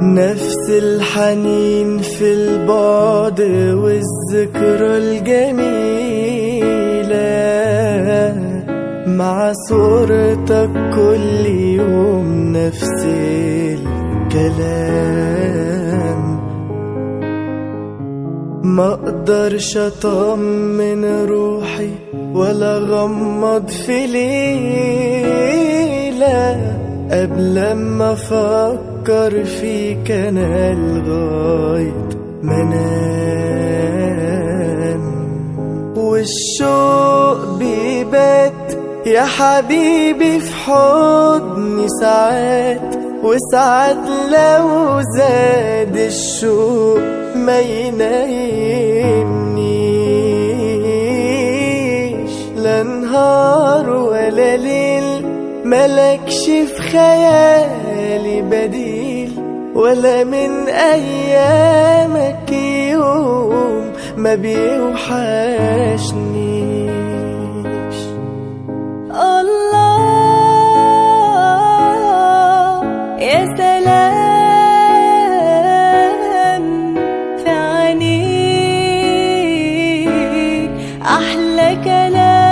نفس الحنين في البعد والذكرى الجميلة، مع صورتك كل يوم نفس الكلام. ما اقدرش اطمن روحي ولا غمض في ليلة قبل ما افكر فيك انا لغاية ما انام. والشوق بيبات يا حبيبي في حضني ساعات، وساعات لو زاد الشوق ما ينايمنيش. لا نهار ولا ليل ملكش في خيالي بديل، ولا من أيامك يوم ما بيوحشنيش. الله يا سلام في عينيك، أحلى كلام.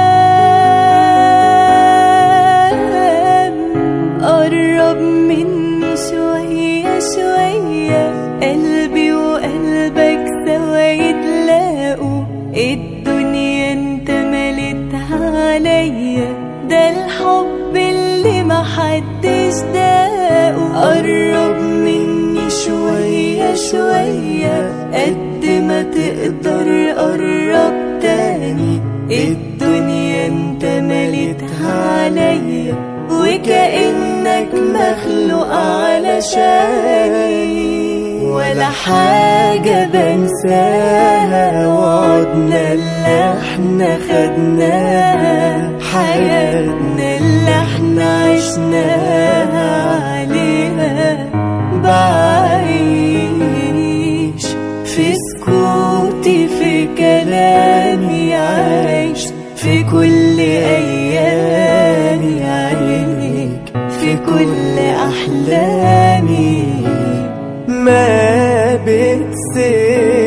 قرب مني شوية شوية، قلبي وقلبك سوا يتلاقوا. الدنيا انت ملتها عليا، ده الحب اللي محدش داقه. قرب مني شوية شوية، قد ما تقدر قرب تاني. الدنيا انت ملتها عليا، وكأنك مخلوق علشاني. ولا حاجة بنساها، وعدنا اللي احنا خدناها، حياتنا اللي احنا عشناها عليها. بعيش في سكوتي، في كلامي، عايش في كل أيامي عينيك، في كل أحلامي. ما بتسيبني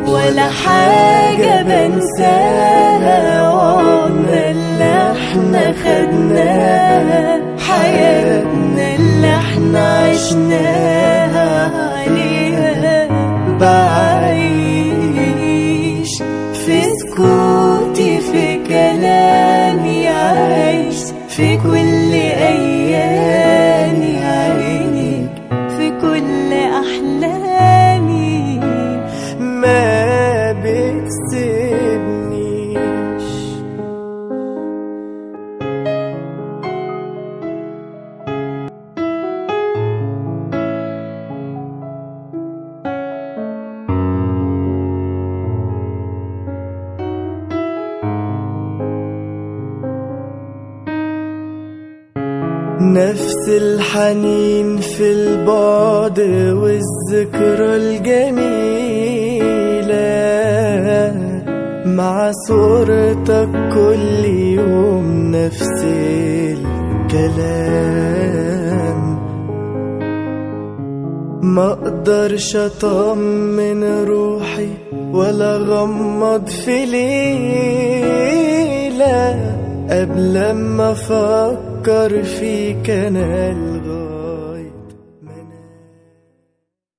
ولا حاجة بنساها، وعمرنا اللي احنا خدناها، حياتنا اللي احنا عشناها عليها. بعيش في سكوتي، في كلامي، عايش في كل أيامي عينيك، في كل أحلامي. ما بتسيبنيش. نفس الحنين في البعد والذكرى الجميلة، مع صورتك كل يوم نفس الكلام. ما اقدرش اطمن روحي ولا غمض في ليلة قبل ما افكر فيك انا لغاية